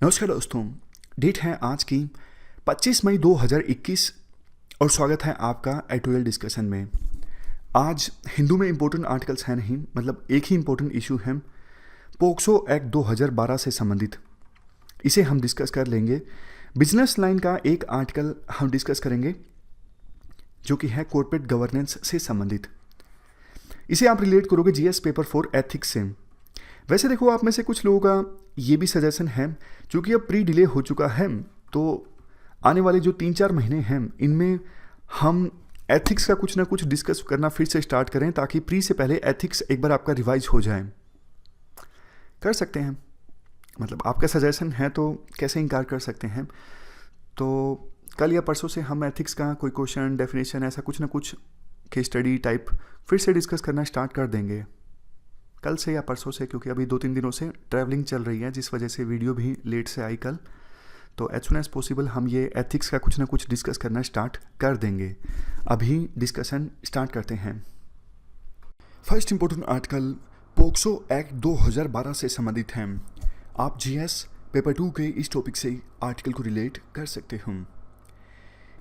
नमस्कार दोस्तों। डेट है आज की 25 मई 2021 और स्वागत है आपका एटोरियल डिस्कशन में। आज हिंदू में इम्पोर्टेंट आर्टिकल्स हैं नहीं, मतलब एक ही इम्पोर्टेंट इशू है पोक्सो एक्ट 2012 से संबंधित। इसे हम डिस्कस कर लेंगे। बिजनेस लाइन का एक आर्टिकल हम डिस्कस करेंगे जो कि है कॉर्पोरेट गवर्नेंस से संबंधित। इसे आप रिलेट करोगे जीएस पेपर 4 एथिक्स से। वैसे देखो, आप में से कुछ लोगों का ये भी सजेशन है, क्योंकि अब प्री डिले हो चुका है तो आने वाले जो 3-4 महीने हैं इनमें हम एथिक्स का कुछ ना कुछ डिस्कस करना फिर से स्टार्ट करें, ताकि प्री से पहले एथिक्स एक बार आपका रिवाइज हो जाए। कर सकते हैं, मतलब आपका सजेशन है तो कैसे इनकार कर सकते हैं। तो कल या परसों से हम एथिक्स का कोई क्वेश्चन, डेफिनेशन, ऐसा कुछ ना कुछ केस स्टडी टाइप फिर से डिस्कस करना स्टार्ट कर देंगे, कल से या परसों से, क्योंकि अभी 2-3 दिनों से ट्रैवलिंग चल रही है जिस वजह से वीडियो भी लेट से आई कल। तो एज सुन एज पॉसिबल हम ये एथिक्स का कुछ ना कुछ डिस्कस करना स्टार्ट कर देंगे। अभी डिस्कशन स्टार्ट करते हैं। First important article POCSO act 2012 से संबंधित है। आप जीएस पेपर 2 के इस टॉपिक से आर्टिकल को रिलेट कर सकते हो।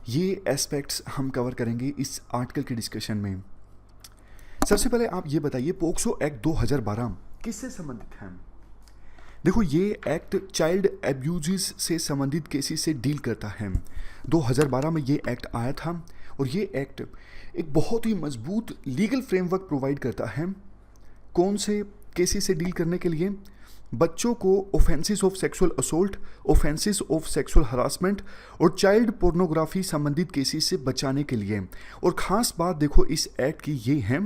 ये एस्पेक्ट्स हम कवर करेंगे इस आर्टिकल के डिस्कशन में। सबसे पहले आप ये बताइए, पोक्सो एक्ट 2012 किससे संबंधित है? देखो, ये एक्ट चाइल्ड एब्यूजेस से संबंधित केसेस से डील करता है। 2012 में ये एक्ट आया था और ये एक्ट एक बहुत ही मजबूत लीगल फ्रेमवर्क प्रोवाइड करता है। कौन से केसेस से डील करने के लिए? बच्चों को offences of sexual assault, offences of sexual harassment और चाइल्ड पोर्नोग्राफी संबंधित केसेस से बचाने के लिए। और ख़ास बात देखो इस एक्ट की ये है,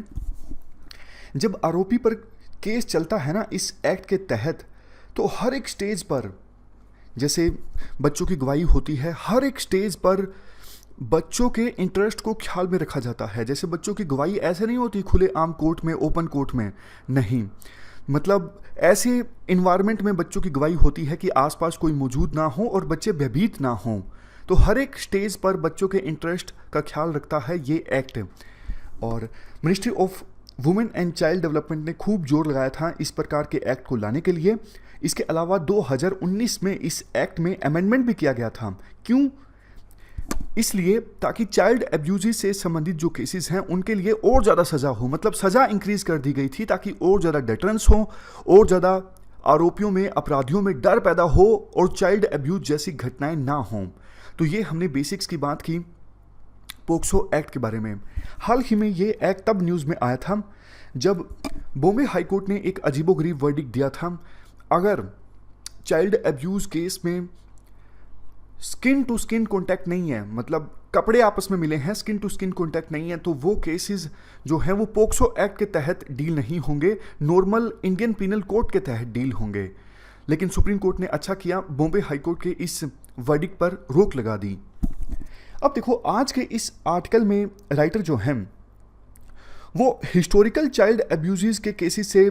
जब आरोपी पर केस चलता है ना इस एक्ट के तहत, तो हर एक स्टेज पर, जैसे बच्चों की गवाही होती है, हर एक स्टेज पर बच्चों के इंटरेस्ट को ख्याल में रखा जाता है। जैसे बच्चों की गवाही ऐसे नहीं होती खुले आम कोर्ट में, ओपन कोर्ट में, नहीं, मतलब ऐसे इन्वायरमेंट में बच्चों की गवाही होती है कि आसपास कोई मौजूद ना हो और बच्चे भयभीत ना हों। तो हर एक स्टेज पर बच्चों के इंटरेस्ट का ख्याल रखता है ये एक्ट। और ministry of women and child development ने खूब जोर लगाया था इस प्रकार के एक्ट को लाने के लिए। इसके अलावा 2019 में इस एक्ट में अमेंडमेंट भी किया गया था। क्यों? इसलिए ताकि चाइल्ड एब्यूज से संबंधित जो केसेस हैं उनके लिए और ज़्यादा सज़ा हो, मतलब सज़ा इंक्रीज कर दी गई थी ताकि और ज़्यादा डेटरेंस हो, और ज़्यादा आरोपियों में, अपराधियों में डर पैदा हो और चाइल्ड एब्यूज जैसी घटनाएं ना हों। तो ये हमने बेसिक्स की बात की पोक्सो एक्ट के बारे में। हाल ही में ये एक्ट तब न्यूज़ में आया था जब बॉम्बे हाईकोर्ट ने एक अजीबोगरीब वर्डिक्ट दिया था। अगर चाइल्ड एब्यूज़ केस में स्किन टू स्किन कॉन्टैक्ट नहीं है, मतलब कपड़े आपस में मिले हैं, स्किन टू स्किन कॉन्टैक्ट नहीं है, तो वो केसेस जो हैं वो पोक्सो एक्ट के तहत डील नहीं होंगे, नॉर्मल इंडियन पीनल कोड के तहत डील होंगे। लेकिन सुप्रीम कोर्ट ने अच्छा किया, बॉम्बे हाईकोर्ट के इस वर्डिक्ट पर रोक लगा दी। अब देखो, आज के इस आर्टिकल में राइटर जो हैं वो हिस्टोरिकल चाइल्ड एब्यूजेस के केसेस से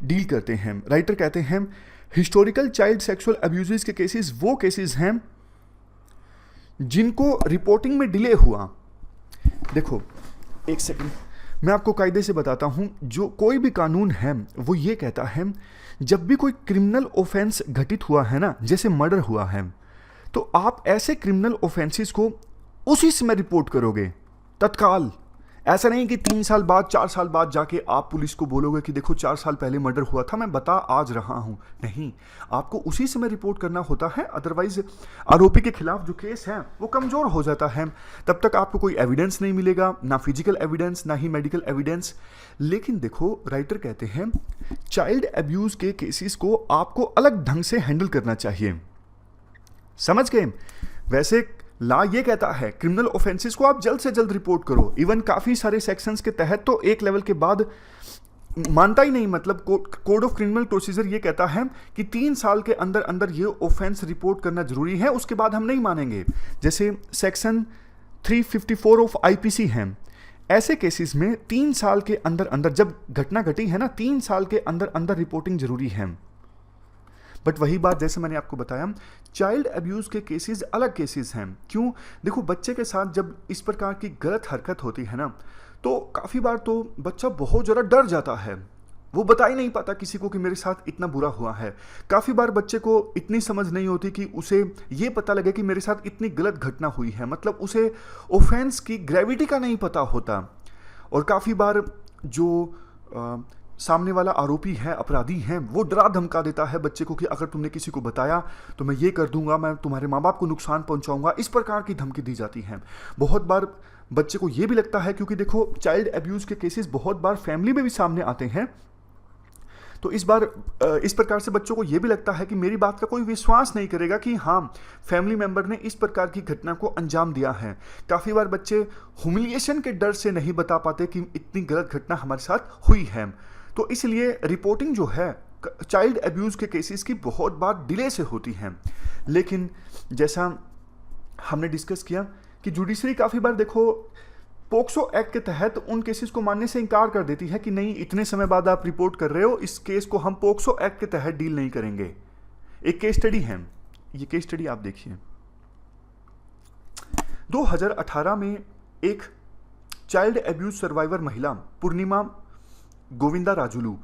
डील करते हैं। राइटर कहते हैं हिस्टोरिकल चाइल्ड सेक्सुअल एब्यूजेस के केसेस वो केसेस हैं जिनको रिपोर्टिंग में डिले हुआ। देखो एक सेकंड, मैं आपको कायदे से बताता हूं। जो कोई भी कानून है वो ये कहता है, जब भी कोई क्रिमिनल ऑफेंस घटित हुआ है ना, जैसे मर्डर हुआ है, तो आप ऐसे क्रिमिनल ऑफेंसेस को उसी समय रिपोर्ट करोगे, तत्काल। ऐसा नहीं कि 3 साल बाद, 4 साल बाद जाके आप पुलिस को बोलोगे कि देखो 4 साल पहले मर्डर हुआ था, मैं बता आज रहा हूं। नहीं, आपको उसी समय रिपोर्ट करना होता है, अदरवाइज आरोपी के खिलाफ जो केस है वो कमजोर हो जाता है। तब तक आपको कोई एविडेंस नहीं मिलेगा, ना फिजिकल एविडेंस, ना ही मेडिकल एविडेंस। लेकिन देखो, राइटर कहते हैं चाइल्ड एब्यूज के केसेस को आपको अलग ढंग से हैंडल करना चाहिए। समझ गए? वैसे ला ये कहता है क्रिमिनल ऑफेंसेस को आप जल्द से जल्द रिपोर्ट करो। इवन काफ़ी सारे सेक्शंस के तहत तो एक लेवल के बाद मानता ही नहीं, मतलब कोड ऑफ क्रिमिनल प्रोसीजर ये कहता है कि 3 साल के अंदर अंदर ये ऑफेंस रिपोर्ट करना जरूरी है, उसके बाद हम नहीं मानेंगे। जैसे सेक्शन 354 ऑफ आईपीसी है, ऐसे केसेस में 3 साल के अंदर अंदर, जब घटना घटी है ना, 3 साल के अंदर अंदर रिपोर्टिंग जरूरी है। बट वही बात जैसे मैंने आपको बताया, चाइल्ड अब्यूज के केसेस अलग केसेस हैं। क्यों? देखो, बच्चे के साथ जब इस प्रकार की गलत हरकत होती है ना, तो काफ़ी बार तो बच्चा बहुत ज़्यादा डर जाता है वो बता ही नहीं पाता किसी को कि मेरे साथ इतना बुरा हुआ है। काफ़ी बार बच्चे को इतनी समझ नहीं होती कि उसे ये पता लगे कि मेरे साथ इतनी गलत घटना हुई है, मतलब उसे ऑफेंस की ग्रेविटी का नहीं पता होता। और काफ़ी बार जो सामने वाला आरोपी है, अपराधी हैं, वो डरा धमका देता है बच्चे को कि अगर तुमने किसी को बताया तो मैं ये कर दूंगा, मैं तुम्हारे माँ बाप को नुकसान पहुंचाऊंगा। इस प्रकार की धमकी दी जाती है। बहुत बार बच्चे को ये भी लगता है, क्योंकि देखो चाइल्ड अब्यूज़ के केसेस बहुत बार फैमिली में भी सामने आते हैं, तो इस प्रकार से बच्चों को यह भी लगता है कि मेरी बात का कोई विश्वास नहीं करेगा कि हाँ, फैमिली मेंबर ने इस प्रकार की घटना को अंजाम दिया है। काफ़ी बार बच्चे ह्यूमिलिएशन के डर से नहीं बता पाते कि इतनी गलत घटना हमारे साथ हुई है। तो इसलिए रिपोर्टिंग जो है चाइल्ड अब्यूज़ के केसेस की बहुत बार डिले से होती है। लेकिन जैसा हमने डिस्कस किया कि जुडिशरी काफ़ी बार देखो पोक्सो एक्ट के तहत उन केसेस को मानने से इनकार कर देती है कि नहीं, इतने समय बाद आप रिपोर्ट कर रहे हो, इस केस को हम पोक्सो एक्ट के तहत डील नहीं करेंगे। एक केस स्टडी है, ये केस स्टडी आप देखिए। 2018 में एक चाइल्ड अब्यूज सर्वाइवर महिला पूर्णिमा गोविंदा राजुलू,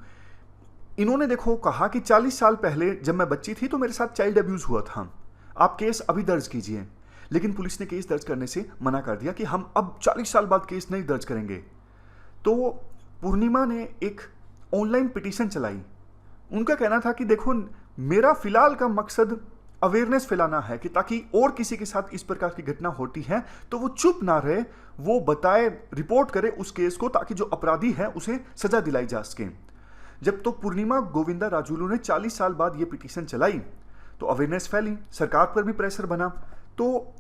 इन्होंने देखो कहा कि 40 साल पहले जब मैं बच्ची थी तो मेरे साथ चाइल्ड अब्यूज हुआ था, आप केस अभी दर्ज कीजिए। लेकिन पुलिस ने केस दर्ज करने से मना कर दिया कि हम अब 40 साल बाद केस नहीं दर्ज करेंगे। तो पूर्णिमा ने एक ऑनलाइन पिटीशन चलाई। उनका कहना था कि देखो, मेरा फिलहाल का मकसद अवेयरनेस फैलाना है कि ताकि और किसी के साथ इस प्रकार की घटना होती है तो वो चुप ना रहे, वो बताए, रिपोर्ट करे उस केस को, ताकि जो अपराधी है उसे सजा दिलाई जा सके। जब तो पूर्णिमा गोविंदा राजुलू ने 40 साल बाद ये पिटीशन चलाई तो अवेयरनेस फैली, सरकार पर भी प्रेशर बना। तो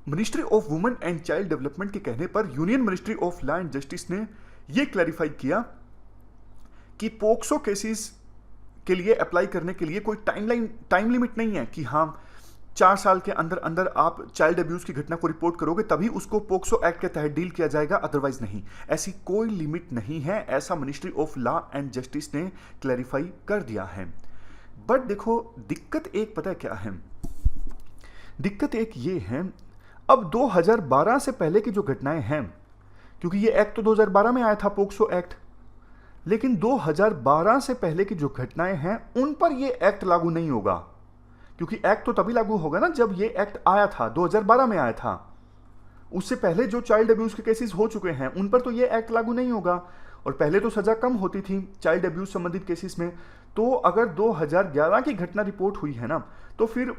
ministry of women and child development के कहने पर union ministry of law and justice ने यह क्लैरिफाई किया कि पोक्सो केसेस के लिए अप्लाई करने के लिए कोई टाइम लिमिट नहीं है कि हाँ 4 साल के अंदर अंदर आप चाइल्ड अब्यूज की घटना को रिपोर्ट करोगे तभी उसको पोक्सो एक्ट के तहत डील किया जाएगा, अदरवाइज नहीं। ऐसी कोई लिमिट नहीं है, ऐसा ministry of law and justice ने क्लैरिफाई कर दिया है। बट देखो, दिक्कत एक पता है क्या है? दिक्कत एक ये है, अब 2012 से पहले की जो घटनाएं हैं, क्योंकि ये एक्ट तो 2012 में आया था पोक्सो एक्ट, लेकिन 2012 से पहले की जो घटनाएं हैं उन पर ये एक्ट लागू नहीं होगा, क्योंकि एक्ट तो तभी लागू होगा ना जब ये एक्ट आया था, 2012 में आया था। उससे पहले जो चाइल्ड अब्यूज के केसेस हो चुके हैं उन पर तो ये एक्ट लागू नहीं होगा। और पहले तो सजा कम होती थी चाइल्ड अब्यूज संबंधित केसेस में। तो अगर 2011 की घटना रिपोर्ट हुई है ना, तो फिर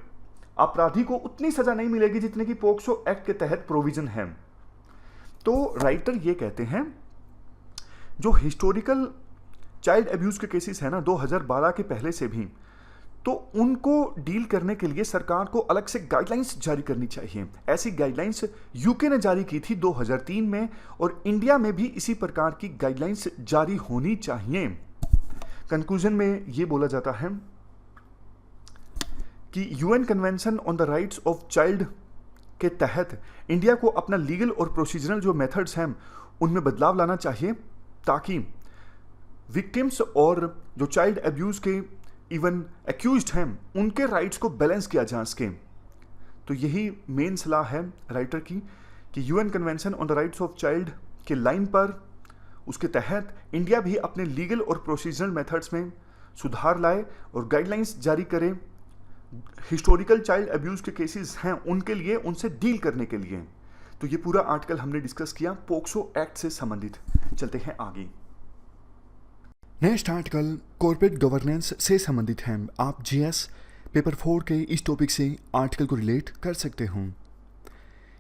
अपराधी को उतनी सजा नहीं मिलेगी जितने की पोक्सो एक्ट के तहत प्रोविजन है। तो राइटर ये कहते हैं, जो हिस्टोरिकल चाइल्ड अब्यूज के केसेस है ना 2012 के पहले से भी, तो उनको डील करने के लिए सरकार को अलग से गाइडलाइंस जारी करनी चाहिए। ऐसी गाइडलाइंस यूके ने जारी की थी 2003 में, और इंडिया में भी इसी प्रकार की गाइडलाइंस जारी होनी चाहिए। कंक्लूजन में ये बोला जाता है कि UN convention on the rights of child के तहत इंडिया को अपना लीगल और प्रोसीजरल जो मेथड्स हैं उनमें बदलाव लाना चाहिए, ताकि विक्टिम्स और जो चाइल्ड अब्यूज़ के इवन एक्यूज्ड हैं उनके राइट्स को बैलेंस किया जा सके। तो यही मेन सलाह है राइटर की कि UN convention on the rights of child के लाइन पर, उसके तहत इंडिया भी अपने लीगल और प्रोसीजरल मेथड्स में सुधार लाए और गाइडलाइंस जारी करे हिस्टोरिकल चाइल्ड अब्यूज़ के केसेस हैं उनके लिए, उनसे डील करने के लिए। तो ये पूरा आर्टिकल हमने डिस्कस किया पोक्सो एक्ट से संबंधित। चलते हैं आगे। नेक्स्ट आर्टिकल कॉर्पोरेट गवर्नेंस से संबंधित है। आप जीएस पेपर 4 के इस टॉपिक से आर्टिकल को रिलेट कर सकते हो।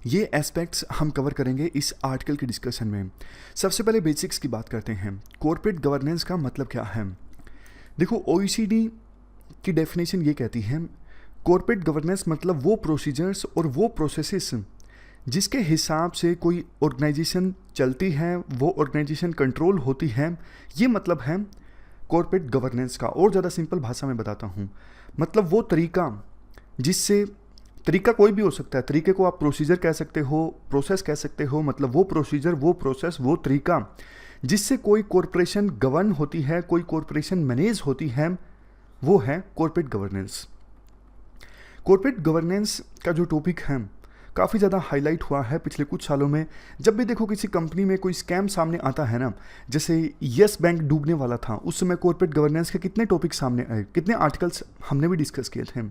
ये एस्पेक्ट्स हम कवर करेंगे इस आर्टिकल के डिस्कशन में। सबसे पहले बेसिक्स की बात करते हैं। कॉर्पोरेट गवर्नेंस का मतलब क्या है? देखो, ओईसीडी की डेफिनेशन ये कहती है, कॉर्पोरेट गवर्नेंस मतलब वो प्रोसीजर्स और वो प्रोसेसेस जिसके हिसाब से कोई ऑर्गेनाइजेशन चलती है, वो ऑर्गेनाइजेशन कंट्रोल होती है। ये मतलब है कॉर्पोरेट गवर्नेंस का। और ज़्यादा सिंपल भाषा में बताता हूँ, मतलब वो तरीका जिससे, तरीका कोई भी हो सकता है, तरीके को आप प्रोसीजर कह सकते हो, प्रोसेस कह सकते हो, मतलब वो प्रोसीजर, वो प्रोसेस, वो तरीका जिससे कोई कॉरपोरेशन गवर्न होती है, कोई कॉरपोरेशन मैनेज होती है, वो है कॉर्पोरेट गवर्नेंस। कॉर्पोरेट गवर्नेंस का जो टॉपिक है काफ़ी ज़्यादा हाईलाइट हुआ है पिछले कुछ सालों में। जब भी देखो किसी कंपनी में कोई स्कैम सामने आता है ना, जैसे यस बैंक डूबने वाला था, उस समय कॉर्पोरेट गवर्नेंस के कितने टॉपिक सामने आए, कितने आर्टिकल्स हमने भी डिस्कस किए थे।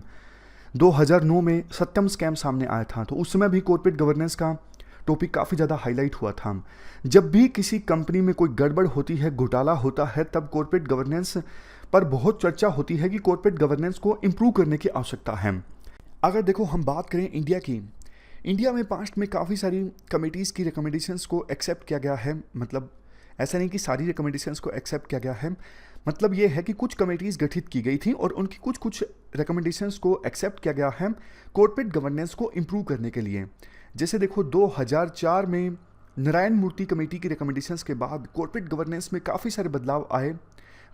2009 में सत्यम स्कैम सामने आया था, तो उस समय भी कॉर्पोरेट गवर्नेंस का टॉपिक काफ़ी ज़्यादा हाईलाइट हुआ था। जब भी किसी कंपनी में कोई गड़बड़ होती है, घोटाला होता है, तब कॉर्पोरेट गवर्नेंस पर बहुत चर्चा होती है कि कॉर्पोरेट गवर्नेंस को इम्प्रूव करने की आवश्यकता है। अगर देखो हम बात करें इंडिया की, इंडिया में पास्ट में काफ़ी सारी कमेटीज़ की रिकमेंडेशंस को एक्सेप्ट किया गया है। मतलब ऐसा नहीं कि सारी रिकमेंडेशंस को एक्सेप्ट किया गया है, मतलब ये है कि कुछ कमेटीज़ गठित की गई थी और उनकी कुछ कुछ रिकमेंडेशंस को एक्सेप्ट किया गया है कॉर्पोरेट गवर्नेंस को इम्प्रूव करने के लिए। जैसे देखो 2004 में नारायण मूर्ति कमेटी की रिकमेंडेशंस के बाद कॉर्पोरेट गवर्नेंस में काफ़ी सारे बदलाव आए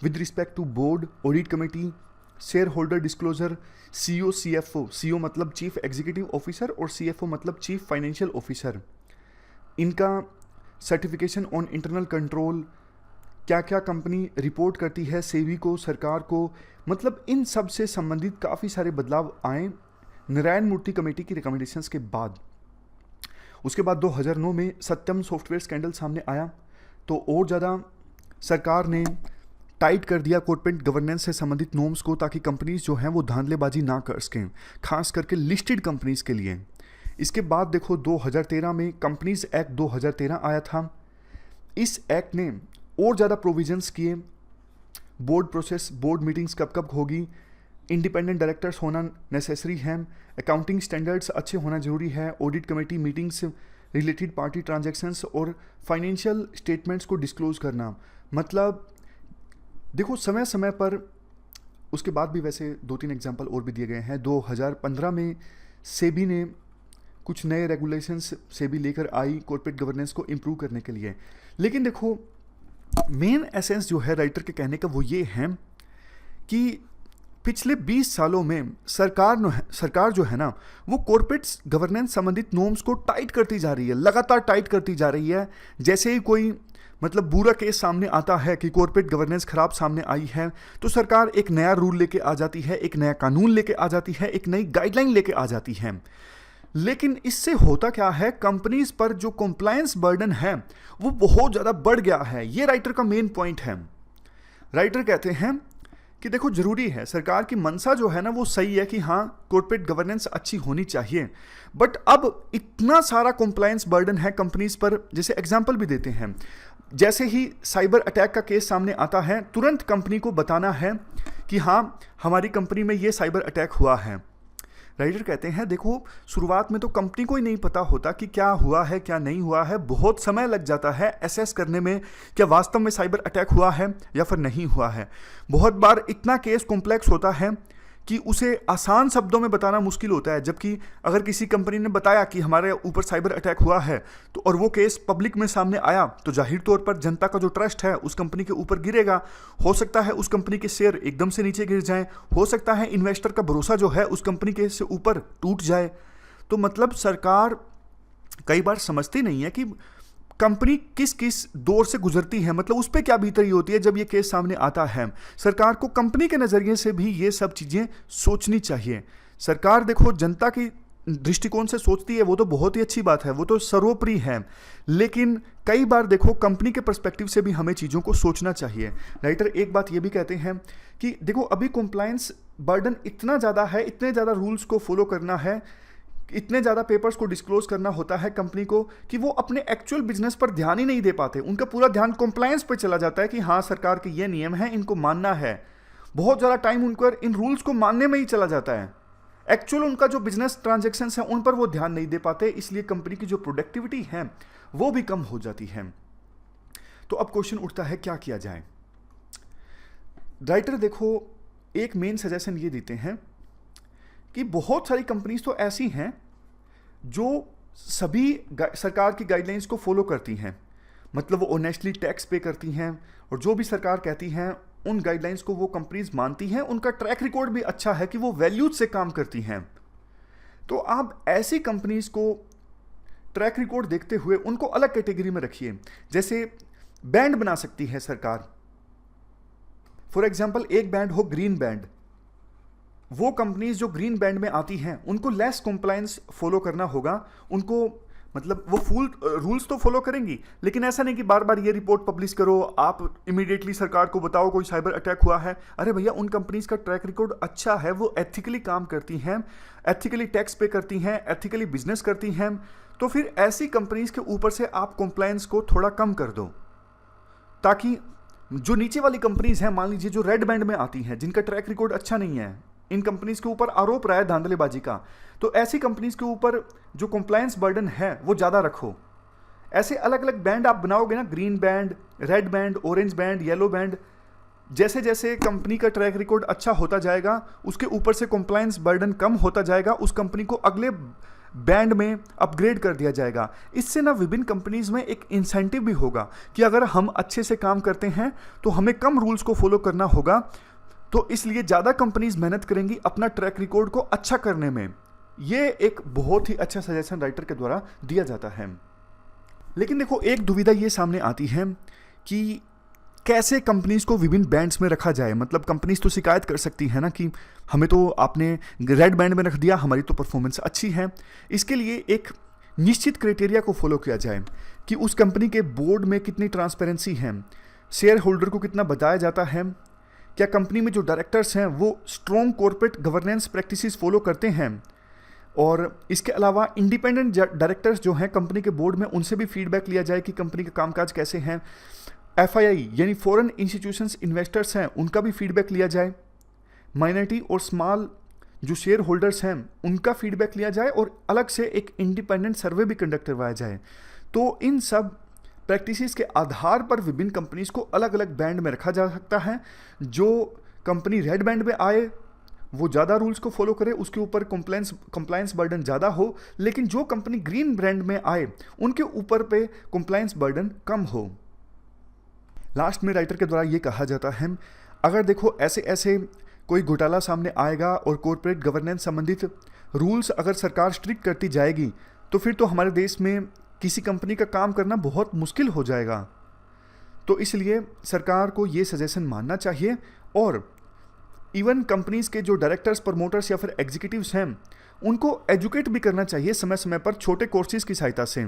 with respect to board, audit committee, shareholder disclosure, CEO, CFO. CEO मतलब चीफ एग्जीक्यूटिव ऑफिसर और सीएफओ मतलब चीफ फाइनेंशियल ऑफिसर। इनका सर्टिफिकेशन ऑन इंटरनल कंट्रोल, क्या क्या कंपनी रिपोर्ट करती है सेबी को, सरकार को, मतलब इन सब से संबंधित काफ़ी सारे बदलाव आए नारायण मूर्ति कमेटी की रिकमेंडेशंस के बाद। उसके बाद 2009 में सत्यम सॉफ्टवेयर स्कैंडल सामने आया, तो और ज़्यादा सरकार ने टाइट कर दिया कॉर्पोरेट गवर्नेंस से संबंधित नॉर्म्स को, ताकि कंपनीज जो हैं वो धांधलेबाजी ना कर सकें, खास करके लिस्टेड कंपनीज के लिए। इसके बाद देखो 2013 में कंपनीज एक्ट 2013 आया था। इस एक्ट ने और ज़्यादा प्रोविजंस किए, बोर्ड प्रोसेस, बोर्ड मीटिंग्स कब कब होगी, इंडिपेंडेंट डायरेक्टर्स होना नेसेसरी है, अकाउंटिंग स्टैंडर्ड्स अच्छे होना जरूरी है, audit committee meetings, related party transactions और फाइनेंशियल स्टेटमेंट्स को डिस्क्लोज करना। मतलब देखो समय समय पर, उसके बाद भी वैसे 2-3 एग्जांपल और भी दिए गए हैं। 2015 में सेबी ने कुछ नए रेगुलेशंस सेबी लेकर आई कॉर्पोरेट गवर्नेंस को इम्प्रूव करने के लिए। लेकिन देखो मेन एसेंस जो है राइटर के कहने का वो ये है कि पिछले 20 सालों में सरकार जो है ना, वो कॉर्पोरेट गवर्नेंस संबंधित नॉर्म्स को टाइट करती जा रही है, लगातार टाइट करती जा रही है। जैसे ही कोई मतलब बुरा केस सामने आता है कि कॉर्पोरेट गवर्नेंस खराब सामने आई है, तो सरकार एक नया रूल लेके आ जाती है, एक नया कानून लेके आ जाती है, एक नई गाइडलाइन लेके आ जाती है। लेकिन इससे होता क्या है, कंपनीज पर जो कंप्लायंस बर्डन है वो बहुत ज़्यादा बढ़ गया है। ये राइटर का मेन पॉइंट है। राइटर कहते हैं कि देखो जरूरी है, सरकार की मंशा जो है ना वो सही है कि हाँ कॉर्पोरेट गवर्नेंस अच्छी होनी चाहिए, बट अब इतना सारा कंप्लायंस बर्डन है कंपनीज पर। जैसे एग्जांपल भी देते हैं, जैसे ही साइबर अटैक का केस सामने आता है, तुरंत कंपनी को बताना है कि हाँ हमारी कंपनी में ये साइबर अटैक हुआ है। राइटर कहते हैं देखो शुरुआत में तो कंपनी को ही नहीं पता होता कि क्या हुआ है क्या नहीं हुआ है, बहुत समय लग जाता है एसेस करने में क्या वास्तव में साइबर अटैक हुआ है या फिर नहीं हुआ है। बहुत बार इतना केस कॉम्प्लेक्स होता है कि उसे आसान शब्दों में बताना मुश्किल होता है, जबकि अगर किसी कंपनी ने बताया कि हमारे ऊपर साइबर अटैक हुआ है तो और वो केस पब्लिक में सामने आया, तो जाहिर तौर पर जनता का जो ट्रस्ट है उस कंपनी के ऊपर गिरेगा। हो सकता है उस कंपनी के शेयर एकदम से नीचे गिर जाएं, हो सकता है इन्वेस्टर का भरोसा जो है उस कंपनी के से ऊपर टूट जाए। तो मतलब सरकार कई बार समझती नहीं है कि कंपनी किस किस दौर से गुजरती है, मतलब उस पर क्या बीत रही होती है जब ये केस सामने आता है। सरकार को कंपनी के नज़रिए से भी ये सब चीज़ें सोचनी चाहिए। सरकार देखो जनता की दृष्टिकोण से सोचती है, वो तो बहुत ही अच्छी बात है, वो तो सर्वोपरि है, लेकिन कई बार देखो कंपनी के पर्सपेक्टिव से भी हमें चीज़ों को सोचना चाहिए। राइटर एक बात ये भी कहते हैं कि देखो अभी कंप्लायंस बर्डन इतना ज़्यादा है, इतने ज़्यादा रूल्स को फॉलो करना है, इतने ज़्यादा पेपर्स को डिस्क्लोज करना होता है कंपनी को कि वो अपने एक्चुअल बिजनेस पर ध्यान ही नहीं दे पाते। उनका पूरा ध्यान कंप्लायंस पर चला जाता है कि हाँ सरकार के ये नियम हैं, इनको मानना है। बहुत ज़्यादा टाइम उनका इन रूल्स को मानने में ही चला जाता है। एक्चुअल उनका जो बिजनेस ट्रांजेक्शन है उन पर वो ध्यान नहीं दे पाते, इसलिए कंपनी की जो प्रोडक्टिविटी है वो भी कम हो जाती है। तो अब क्वेश्चन उठता है क्या किया जाए। राइटर देखो एक मेन सजेशन ये देते हैं कि बहुत सारी कंपनीज तो ऐसी हैं जो सभी सरकार की गाइडलाइंस को फॉलो करती हैं, मतलब वो ऑनेस्टली टैक्स पे करती हैं और जो भी सरकार कहती हैं उन गाइडलाइंस को वो कंपनीज मानती हैं। उनका ट्रैक रिकॉर्ड भी अच्छा है कि वो वैल्यूज से काम करती हैं। तो आप ऐसी कंपनीज को ट्रैक रिकॉर्ड देखते हुए उनको अलग कैटेगरी में रखिए। जैसे बैंड बना सकती है सरकार, फॉर एग्जाम्पल एक बैंड हो ग्रीन बैंड, वो कंपनीज जो ग्रीन बैंड में आती हैं उनको लेस कंप्लायंस फॉलो करना होगा, उनको मतलब वो फुल रूल्स तो फॉलो करेंगी, लेकिन ऐसा नहीं कि बार बार ये रिपोर्ट पब्लिश करो, आप इमीडिएटली सरकार को बताओ कोई साइबर अटैक हुआ है। अरे भैया, उन कंपनीज का ट्रैक रिकॉर्ड अच्छा है, वो एथिकली काम करती हैं, एथिकली टैक्स पे करती हैं, एथिकली बिजनेस करती हैं, तो फिर ऐसी कंपनीज के ऊपर से आप कंप्लायंस को थोड़ा कम कर दो, ताकि जो नीचे वाली कंपनीज हैं, मान लीजिए जो रेड बैंड में आती हैं, जिनका ट्रैक रिकॉर्ड अच्छा नहीं है, इन कंपनीज के ऊपर आरोप रहा है धांधलेबाजी का, तो ऐसी कंपनीज के ऊपर जो कंप्लायंस बर्डन है वो ज़्यादा रखो। ऐसे अलग अलग बैंड आप बनाओगे ना, green band, red band, orange band, yellow band, जैसे जैसे कंपनी का ट्रैक रिकॉर्ड अच्छा होता जाएगा, उसके ऊपर से कंप्लायंस बर्डन कम होता जाएगा, उस कंपनी को अगले बैंड में अपग्रेड कर दिया जाएगा। इससे ना विभिन्न कंपनीज में एक इंसेंटिव भी होगा कि अगर हम अच्छे से काम करते हैं तो हमें कम रूल्स को फॉलो करना होगा, तो इसलिए ज़्यादा कंपनीज मेहनत करेंगी अपना ट्रैक रिकॉर्ड को अच्छा करने में। ये एक बहुत ही अच्छा सजेशन राइटर के द्वारा दिया जाता है। लेकिन देखो, एक दुविधा ये सामने आती है कि कैसे कंपनीज को विभिन्न बैंड्स में रखा जाए। मतलब कंपनीज तो शिकायत कर सकती है ना कि हमें तो आपने रेड बैंड में रख दिया, हमारी तो परफॉर्मेंस अच्छी है। इसके लिए एक निश्चित क्राइटेरिया को फॉलो किया जाए कि उस कंपनी के बोर्ड में कितनी ट्रांसपेरेंसी है, शेयर होल्डर को कितना बताया जाता है, क्या कंपनी में जो डायरेक्टर्स हैं वो strong corporate governance practices follow करते हैं, और इसके अलावा इंडिपेंडेंट डायरेक्टर्स जो हैं कंपनी के बोर्ड में, उनसे भी फीडबैक लिया जाए कि कंपनी का कामकाज कैसे हैं। FII यानी फॉरेन इंस्टीट्यूशंस इन्वेस्टर्स हैं, उनका भी फीडबैक लिया जाए। माइनॉरिटी और स्मॉल जो शेयर होल्डर्स हैं उनका फीडबैक लिया जाए, और अलग से एक इंडिपेंडेंट सर्वे भी कंडक्ट करवाया जाए। तो इन सब प्रैक्टिसेस के आधार पर विभिन्न कंपनीज को अलग अलग बैंड में रखा जा सकता है। जो कंपनी रेड बैंड में आए वो ज़्यादा रूल्स को फॉलो करे, उसके ऊपर कंप्लायंस बर्डन ज़्यादा हो, लेकिन जो कंपनी ग्रीन बैंड में आए उनके ऊपर पे कंप्लायंस बर्डन कम हो। लास्ट में राइटर के द्वारा ये कहा जाता है, अगर देखो ऐसे ऐसे कोई घोटाला सामने आएगा और कॉर्पोरेट गवर्नेंस संबंधित रूल्स अगर सरकार स्ट्रिक्ट करती जाएगी, तो फिर तो हमारे देश में किसी कंपनी का काम करना बहुत मुश्किल हो जाएगा। तो इसलिए सरकार को ये सजेशन मानना चाहिए, और इवन कंपनीज के जो डायरेक्टर्स, प्रमोटर्स या फिर एग्जीक्यूटिव्स हैं उनको एजुकेट भी करना चाहिए समय समय पर छोटे कोर्सेज की सहायता से।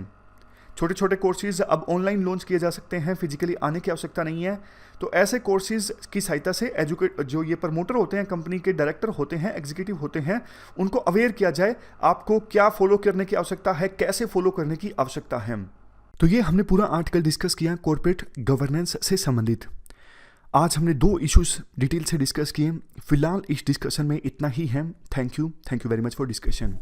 छोटे छोटे कोर्सेज अब ऑनलाइन लॉन्च किए जा सकते हैं, फिजिकली आने की आवश्यकता नहीं है। तो ऐसे कोर्सेज की सहायता से जो ये प्रमोटर होते हैं, कंपनी के डायरेक्टर होते हैं, एग्जीक्यूटिव होते हैं, उनको अवेयर किया जाए आपको क्या फॉलो करने की आवश्यकता है, कैसे फॉलो करने की आवश्यकता है। तो ये हमने पूरा आर्टिकल डिस्कस किया कॉर्पोरेट गवर्नेंस से संबंधित। आज हमने 2 इश्यूज डिटेल से डिस्कस किए। फिलहाल इस डिस्कशन में इतना ही है। Thank you very much for discussion.